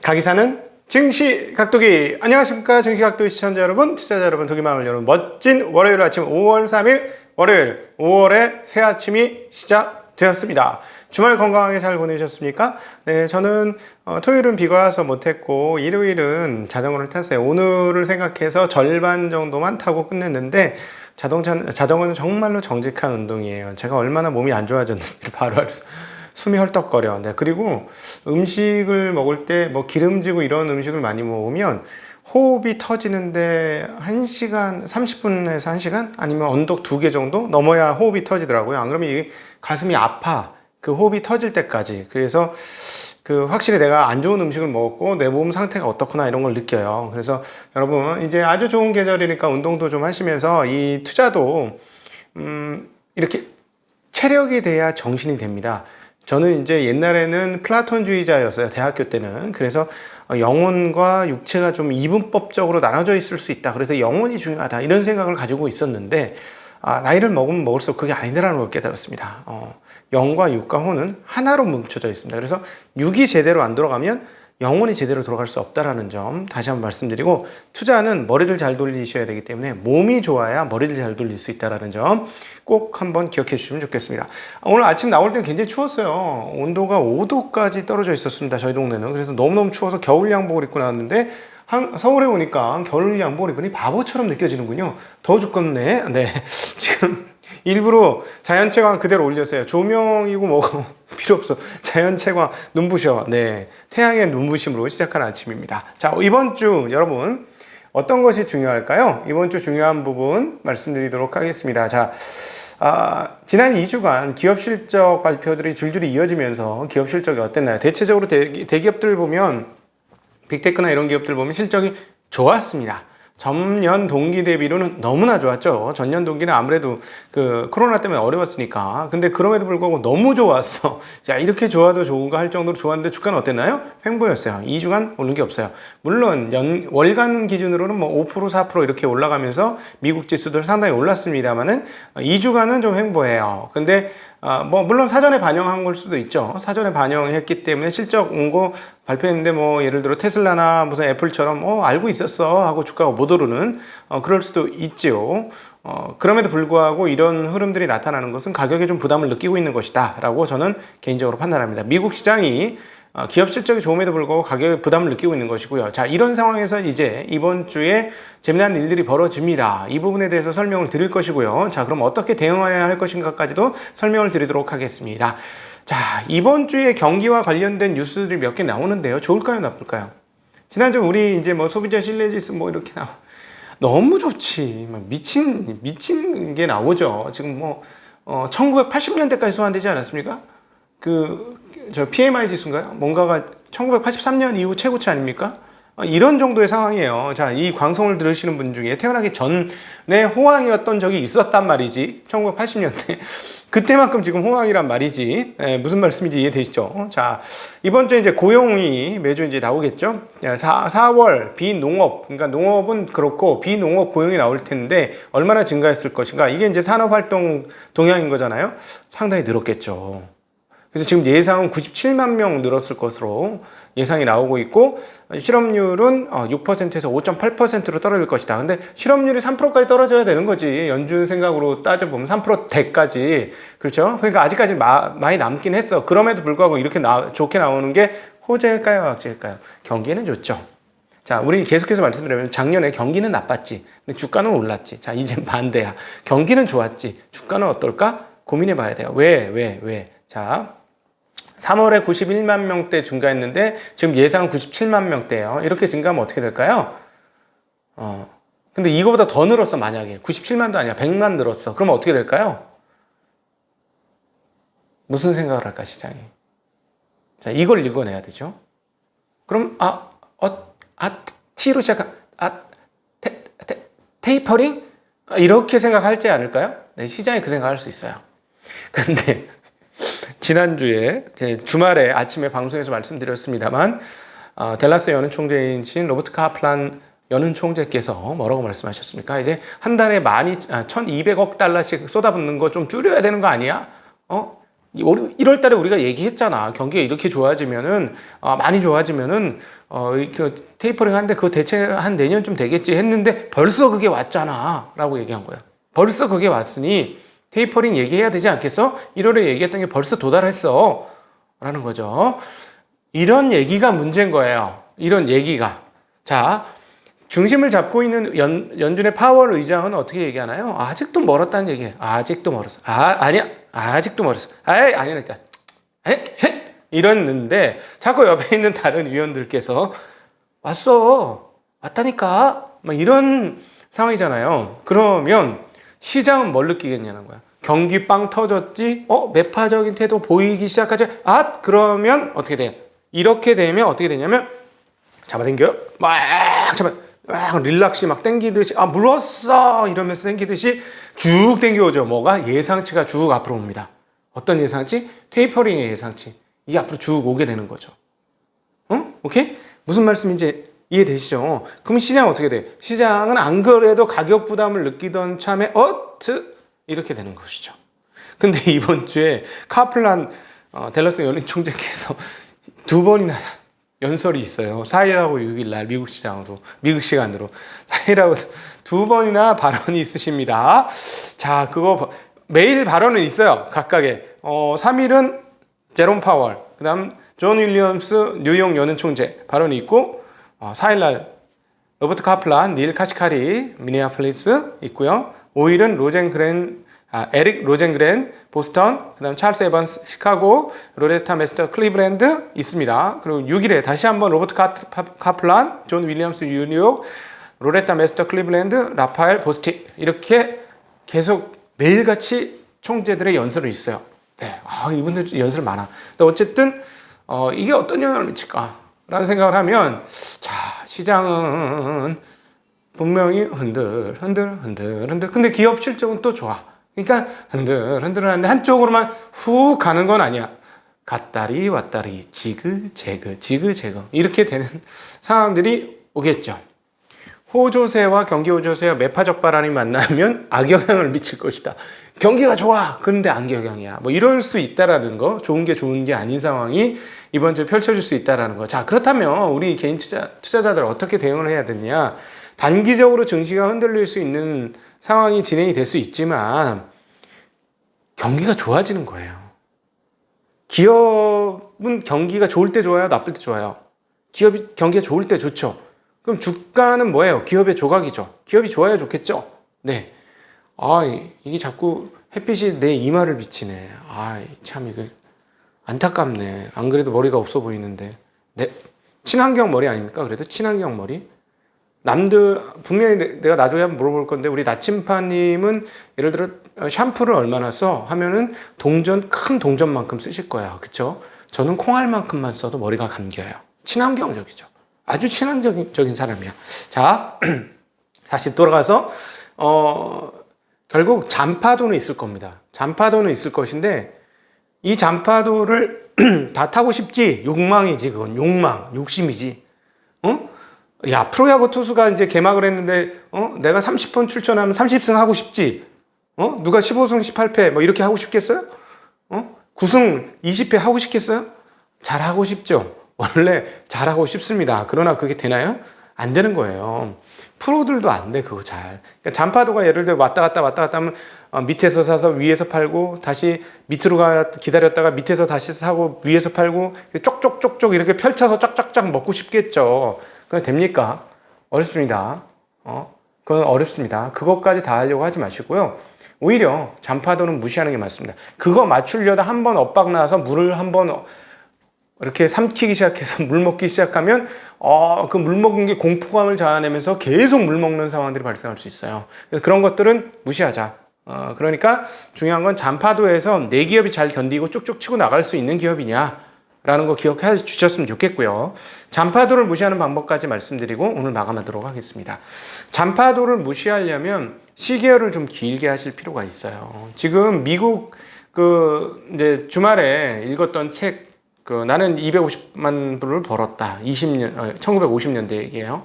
가기사는 증시각도기. 안녕하십니까 증시각도기 시청자 여러분, 투자자 여러분, 도기마음을 여러분, 멋진 월요일 아침 5월 3일 월요일 5월의 새 아침이 시작되었습니다. 주말 건강하게 잘 보내셨습니까? 네, 저는 토요일은 비가 와서 못했고 일요일은 자전거를 탔어요. 오늘을 생각해서 절반 정도만 타고 끝냈는데 자전거는 정말로 정직한 운동이에요. 제가 얼마나 몸이 안 좋아졌는지 바로 알 수. 숨이 헐떡거려. 네, 그리고 음식을 먹을 때 뭐 기름지고 이런 음식을 많이 먹으면 호흡이 터지는데 1시간, 30분에서 1시간? 아니면 언덕 2개 정도 넘어야 호흡이 터지더라고요. 안 그러면 이 가슴이 아파. 그 호흡이 터질 때까지. 그래서 확실히 내가 안 좋은 음식을 먹었고 내 몸 상태가 어떻구나 이런 걸 느껴요. 그래서 여러분 이제 아주 좋은 계절이니까 운동도 좀 하시면서 이 투자도 이렇게 체력이 돼야 정신이 됩니다. 저는 이제 옛날에는 플라톤주의자였어요. 대학교 때는. 그래서 영혼과 육체가 좀 이분법적으로 나눠져 있을 수 있다. 그래서 영혼이 중요하다. 이런 생각을 가지고 있었는데 나이를 먹으면 먹을수록 그게 아니라는 걸 깨달았습니다. 영과 육과 혼은 하나로 뭉쳐져 있습니다. 그래서 육이 제대로 안 돌아가면 영혼이 제대로 돌아갈 수 없다는 점 다시 한번 말씀드리고, 투자는 머리를 잘 돌리셔야 되기 때문에 몸이 좋아야 머리를 잘 돌릴 수 있다는 점 꼭 한번 기억해 주시면 좋겠습니다. 오늘 아침 나올 때는 굉장히 추웠어요. 온도가 5도까지 떨어져 있었습니다. 저희 동네는. 그래서 너무너무 추워서 겨울 양복을 입고 나왔는데 서울에 오니까 겨울 양복을 입으니 바보처럼 느껴지는군요. 더워 죽겠네. 네, 지금 일부러 자연채광 그대로 올렸어요. 조명이고 뭐고 필요 없어. 자연채광 눈부셔. 네, 태양의 눈부심으로 시작한 아침입니다. 자, 이번 주 여러분 어떤 것이 중요할까요? 이번 주 중요한 부분 말씀드리도록 하겠습니다. 자, 지난 2주간 기업 실적 발표들이 줄줄이 이어지면서 기업 실적이 어땠나요? 대체적으로 대기업들 보면 빅테크나 이런 기업들 보면 실적이 좋았습니다. 전년 동기 대비로는 너무나 좋았죠. 전년 동기는 아무래도 코로나 때문에 어려웠으니까. 근데 그럼에도 불구하고 너무 좋았어. 자, 이렇게 좋아도 좋은가 할 정도로 좋았는데 주가는 어땠나요? 횡보였어요. 2주간 오른 게 없어요. 물론 월간 기준으로는 뭐 5%, 4% 이렇게 올라가면서 미국 지수들 상당히 올랐습니다만은 2주간은 좀 횡보해요. 근데 물론 사전에 반영한 걸 수도 있죠. 사전에 반영했기 때문에 실적 온 거 발표했는데 뭐 예를 들어 테슬라나 무슨 애플처럼 알고 있었어 하고 주가가 못 오르는 그럴 수도 있지요. 그럼에도 불구하고 이런 흐름들이 나타나는 것은 가격에 좀 부담을 느끼고 있는 것이다 라고 저는 개인적으로 판단합니다. 미국 시장이 기업 실적이 좋음에도 불구하고 가격에 부담을 느끼고 있는 것이고요. 자, 이런 상황에서 이제 이번 주에 재미난 일들이 벌어집니다. 이 부분에 대해서 설명을 드릴 것이고요. 자, 그럼 어떻게 대응해야 할 것인가까지도 설명을 드리도록 하겠습니다. 자, 이번 주에 경기와 관련된 뉴스들이 몇 개 나오는데요. 좋을까요, 나쁠까요? 지난주 우리 이제 뭐 소비자 신뢰지수 뭐 이렇게 너무 좋지. 미친 게 나오죠. 지금 1980년대까지 소환되지 않았습니까? 저 PMI 지수인가요? 뭔가가 1983년 이후 최고치 아닙니까? 이런 정도의 상황이에요. 자, 이 방송을 들으시는 분 중에 태어나기 전에 호황이었던 적이 있었단 말이지. 1980년대. 그때만큼 지금 호황이란 말이지. 무슨 말씀인지 이해되시죠? 자, 이번 주에 이제 고용이 매주 이제 나오겠죠? 4월 비농업, 그러니까 농업은 그렇고 비농업 고용이 나올 텐데 얼마나 증가했을 것인가? 이게 이제 산업활동 동향인 거잖아요. 상당히 늘었겠죠. 그래서 지금 예상은 97만 명 늘었을 것으로 예상이 나오고 있고, 실업률은 6%에서 5.8%로 떨어질 것이다. 근데 실업률이 3%까지 떨어져야 되는 거지. 연준 생각으로 따져보면 3%대까지. 그렇죠? 그러니까 아직까지 많이 남긴 했어. 그럼에도 불구하고 이렇게 좋게 나오는 게 호재일까요? 악재일까요? 경기는 좋죠. 자, 우리 계속해서 말씀드리면 작년에 경기는 나빴지. 근데 주가는 올랐지. 자, 이젠 반대야. 경기는 좋았지. 주가는 어떨까? 고민해 봐야 돼요. 왜? 자, 3월에 91만 명대 증가했는데 지금 예상은 97만 명대예요. 이렇게 증가하면 어떻게 될까요? 근데 이거보다 더 늘었어. 만약에 97만도 아니야, 100만 늘었어. 그러면 어떻게 될까요? 무슨 생각을 할까, 시장이? 자, 이걸 읽어내야 되죠. 그럼 T로 시작한 테이퍼링? 이렇게 생각할지 않을까요? 네, 시장이 그 생각할 수 있어요. 근데 지난주에 주말에 아침에 방송에서 말씀드렸습니다만 델라스 연은총재이신 로버트 카플란 연은총재께서 뭐라고 말씀하셨습니까? 이제 한 달에 1,200억 달러씩 쏟아붓는 거 좀 줄여야 되는 거 아니야? 1월 달에 우리가 얘기했잖아. 경기가 이렇게 좋아지면은, 많이 좋아지면은, 테이퍼링 하는데 그거 대체 한 내년쯤 되겠지 했는데 벌써 그게 왔잖아. 라고 얘기한 거야. 벌써 그게 왔으니 테이퍼링 얘기해야 되지 않겠어? 1월에 얘기했던 게 벌써 도달했어. 라는 거죠. 이런 얘기가 문제인 거예요. 이런 얘기가. 자, 중심을 잡고 있는 연준의 파월 의장은 어떻게 얘기하나요? 아직도 멀었다는 얘기예요. 아직도 멀었어. 아니야. 아직도 멀었어. 아니라니까. 이랬는데 자꾸 옆에 있는 다른 위원들께서 왔다니까. 막 이런 상황이잖아요. 그러면 시장은 뭘 느끼겠냐는 거야. 경기 빵 터졌지? 매파적인 태도 보이기 시작하지? 그러면 어떻게 돼? 이렇게 되면 어떻게 되냐면 잡아당겨요. 막 릴락시 막 당기듯이 물었어 이러면서 당기듯이 쭉 당겨오죠. 뭐가? 예상치가 쭉 앞으로 옵니다. 어떤 예상치? 테이퍼링의 예상치. 이게 앞으로 쭉 오게 되는 거죠. 오케이? 무슨 말씀인지 이해되시죠? 그럼 시장은 어떻게 돼? 시장은 안 그래도 가격 부담을 느끼던 참에 이렇게 되는 것이죠. 근데 이번 주에 카플란 댈러스 연준 총재께서 2번이나 연설이 있어요. 4일하고 6일 날 미국 시간으로 4일하고 2번이나 발언이 있으십니다. 자, 그거 매일 발언은 있어요. 각각의 3일은 제롬 파월, 그다음 존 윌리엄스 뉴욕 연은 총재 발언이 있고 4일 날 로버트 카플란, 닐 카시카리 미네아폴리스 있고요. 5일은 에릭 로젠그렌 보스턴, 그다음 찰스 에반스 시카고, 로레타 메스터 클리브랜드 있습니다. 그리고 6일에 다시 한번 로버트 카플란, 존 윌리엄스 뉴욕, 로레타 메스터 클리브랜드, 라파엘 보스틱 이렇게 계속 매일같이 총재들의 연설이 있어요. 네, 이분들 연설 많아. 근데 어쨌든 이게 어떤 영향을 미칠까라는 생각을 하면 자, 시장은 분명히 흔들. 근데 기업 실적은 또 좋아. 그러니까 흔들하는데 한쪽으로만 훅 가는 건 아니야. 갔다리 왔다리 지그재그 이렇게 되는 상황들이 오겠죠. 호조세와 경기 호조세와 매파적 바람이 만나면 악영향을 미칠 것이다. 경기가 좋아. 그런데 악영향이야. 뭐 이럴 수 있다라는 거. 좋은 게 아닌 상황이 이번 주에 펼쳐질 수 있다라는 거. 자, 그렇다면 우리 개인 투자자들 어떻게 대응을 해야 되느냐? 단기적으로 증시가 흔들릴 수 있는 상황이 진행이 될 수 있지만 경기가 좋아지는 거예요. 기업은 경기가 좋을 때 좋아요? 나쁠 때 좋아요? 기업이 경기가 좋을 때 좋죠. 그럼 주가는 뭐예요? 기업의 조각이죠. 기업이 좋아야 좋겠죠. 네. 이게 자꾸 햇빛이 내 이마를 비치네. 참 이거 안타깝네. 안 그래도 머리가 없어 보이는데. 네. 친환경 머리 아닙니까? 그래도 친환경 머리. 남들 분명히 내가 나중에 한번 물어볼 건데 우리 나침파님은 예를 들어 샴푸를 얼마나 써 하면은 큰 동전만큼 쓰실 거예요. 그렇죠? 저는 콩알만큼만 써도 머리가 감겨요. 친환경적이죠. 아주 친환경적인 사람이야. 자, 다시 돌아가서 결국 잔파도는 있을 겁니다. 잔파도는 있을 것인데 이 잔파도를 다 타고 싶지? 욕망이지. 그건 욕심이지. 야, 프로야구 투수가 이제 개막을 했는데, 내가 30번 출전하면 30승 하고 싶지? 누가 15승 18패 뭐 이렇게 하고 싶겠어요? 9승 20패 하고 싶겠어요? 잘하고 싶죠. 원래 잘하고 싶습니다. 그러나 그게 되나요? 안 되는 거예요. 프로들도 안 돼, 그거 잘. 그러니까 잔파도가 예를 들어 왔다 갔다 하면 밑에서 사서 위에서 팔고 다시 밑으로 기다렸다가 밑에서 다시 사고 위에서 팔고 쪽쪽쪽쪽 이렇게 펼쳐서 쫙쫙쫙 먹고 싶겠죠. 그건 됩니까? 어렵습니다. 그건 어렵습니다. 그것까지 다 하려고 하지 마시고요. 오히려 잔파도는 무시하는 게 맞습니다. 그거 맞추려다 한번 엇박 나와서 물을 한번 이렇게 삼키기 시작해서 물 먹기 시작하면 그 물 먹은 게 공포감을 자아내면서 계속 물 먹는 상황들이 발생할 수 있어요. 그래서 그런 것들은 무시하자. 그러니까 중요한 건 잔파도에서 내 기업이 잘 견디고 쭉쭉 치고 나갈 수 있는 기업이냐 라는 거 기억해 주셨으면 좋겠고요. 잔파도를 무시하는 방법까지 말씀드리고 오늘 마감하도록 하겠습니다. 잔파도를 무시하려면 시계열을 좀 길게 하실 필요가 있어요. 지금 미국 이제 주말에 읽었던 책 나는 250만 불을 벌었다. 1950년대 얘기예요.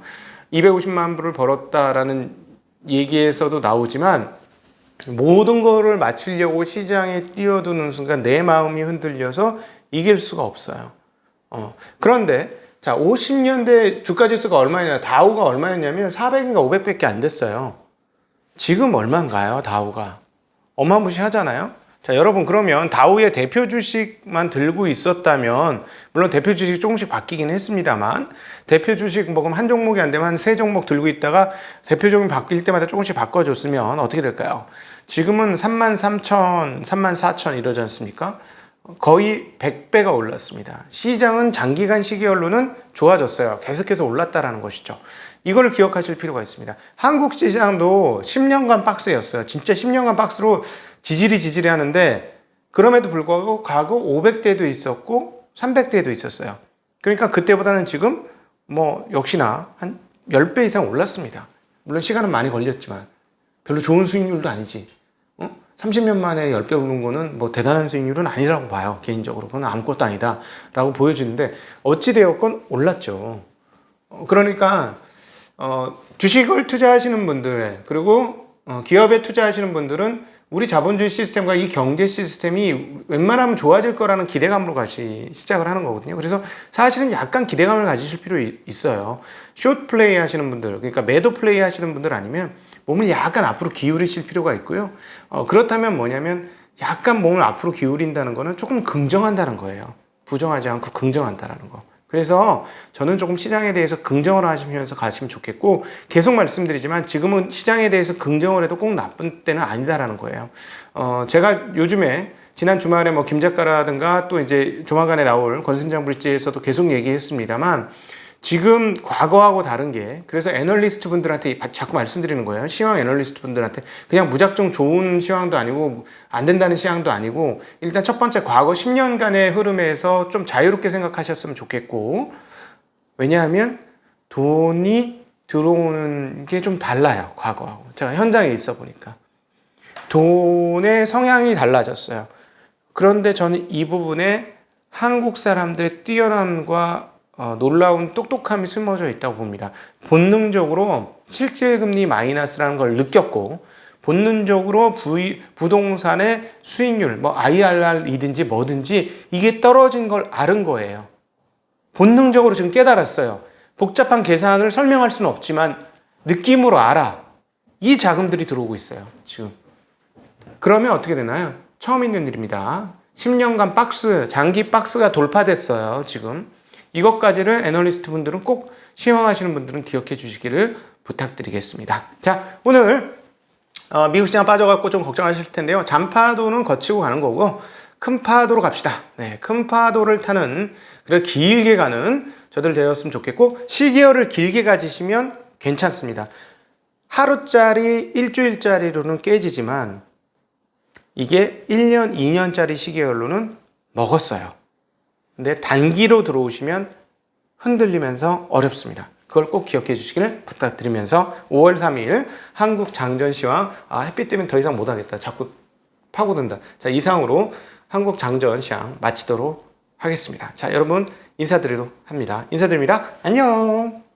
250만 불을 벌었다라는 얘기에서도 나오지만 모든 거를 맞추려고 시장에 뛰어드는 순간 내 마음이 흔들려서 이길 수가 없어요. 그런데 자, 50년대 주가 지수가 얼마냐, 다우가 얼마였냐면 400인가 500밖에 안 됐어요. 지금 얼마인가요, 다우가? 어마무시하잖아요. 자, 여러분, 그러면 다우의 대표 주식만 들고 있었다면, 물론 대표 주식이 조금씩 바뀌긴 했습니다만, 대표 주식 뭐 그럼 한 종목이 안 되면 한 세 종목 들고 있다가 대표 종목이 바뀔 때마다 조금씩 바꿔줬으면 어떻게 될까요? 지금은 33,000, 34,000 이러지 않습니까? 거의 100배가 올랐습니다. 시장은 장기간 시기열로는 좋아졌어요. 계속해서 올랐다라는 것이죠. 이걸 기억하실 필요가 있습니다. 한국 시장도 10년간 박스였어요. 진짜 10년간 박스로 지지리 하는데, 그럼에도 불구하고 과거 500대도 있었고 300대도 있었어요. 그러니까 그때보다는 지금 뭐 역시나 한 10배 이상 올랐습니다. 물론 시간은 많이 걸렸지만 별로 좋은 수익률도 아니지. 30년 만에 10배 오른 거는 뭐 대단한 수익률은 아니라고 봐요. 개인적으로. 그건 아무것도 아니다 라고 보여지는데, 어찌되었건 올랐죠. 그러니까 주식을 투자하시는 분들, 그리고 기업에 투자하시는 분들은 우리 자본주의 시스템과 이 경제 시스템이 웬만하면 좋아질 거라는 기대감으로 시작을 하는 거거든요. 그래서 사실은 약간 기대감을 가지실 필요 있어요. 숏 플레이 하시는 분들, 그러니까 매도 플레이 하시는 분들 아니면 몸을 약간 앞으로 기울이실 필요가 있고요. 그렇다면 뭐냐면 약간 몸을 앞으로 기울인다는 거는 조금 긍정한다는 거예요. 부정하지 않고 긍정한다는 거. 그래서 저는 조금 시장에 대해서 긍정을 하시면서 가시면 좋겠고, 계속 말씀드리지만 지금은 시장에 대해서 긍정을 해도 꼭 나쁜 때는 아니다라는 거예요. 제가 요즘에 지난 주말에 뭐 김 작가라든가 또 이제 조만간에 나올 권순장 브릿지에서도 계속 얘기했습니다만, 지금 과거하고 다른 게, 그래서 애널리스트 분들한테 자꾸 말씀드리는 거예요. 시황 애널리스트 분들한테 그냥 무작정 좋은 시황도 아니고 안 된다는 시황도 아니고, 일단 첫 번째 과거 10년간의 흐름에서 좀 자유롭게 생각하셨으면 좋겠고, 왜냐하면 돈이 들어오는 게 좀 달라요, 과거하고. 제가 현장에 있어 보니까 돈의 성향이 달라졌어요. 그런데 저는 이 부분에 한국 사람들의 뛰어남과 놀라운 똑똑함이 숨어져 있다고 봅니다. 본능적으로 실질금리 마이너스라는 걸 느꼈고, 본능적으로 부동산의 수익률, 뭐 IRR이든지 뭐든지 이게 떨어진 걸 아는 거예요. 본능적으로 지금 깨달았어요. 복잡한 계산을 설명할 수는 없지만 느낌으로 알아. 이 자금들이 들어오고 있어요, 지금. 그러면 어떻게 되나요? 처음 있는 일입니다. 10년간 박스, 장기 박스가 돌파됐어요, 지금. 이것까지를 애널리스트 분들은 꼭, 시황하시는 분들은 기억해 주시기를 부탁드리겠습니다. 자, 오늘 미국 시장 빠져갖고 좀 걱정하실 텐데요. 잔파도는 거치고 가는 거고, 큰 파도로 갑시다. 네, 큰 파도를 타는, 그리고 길게 가는 저들 되었으면 좋겠고, 시기열을 길게 가지시면 괜찮습니다. 하루짜리, 일주일짜리로는 깨지지만 이게 1년, 2년짜리 시기열로는 먹었어요. 근데 단기로 들어오시면 흔들리면서 어렵습니다. 그걸 꼭 기억해 주시기를 부탁드리면서 5월 3일 한국 장전 시황, 햇빛 때문에 더 이상 못하겠다. 자꾸 파고든다. 자, 이상으로 한국 장전 시황 마치도록 하겠습니다. 자, 여러분 인사드리도록 합니다. 인사드립니다. 안녕.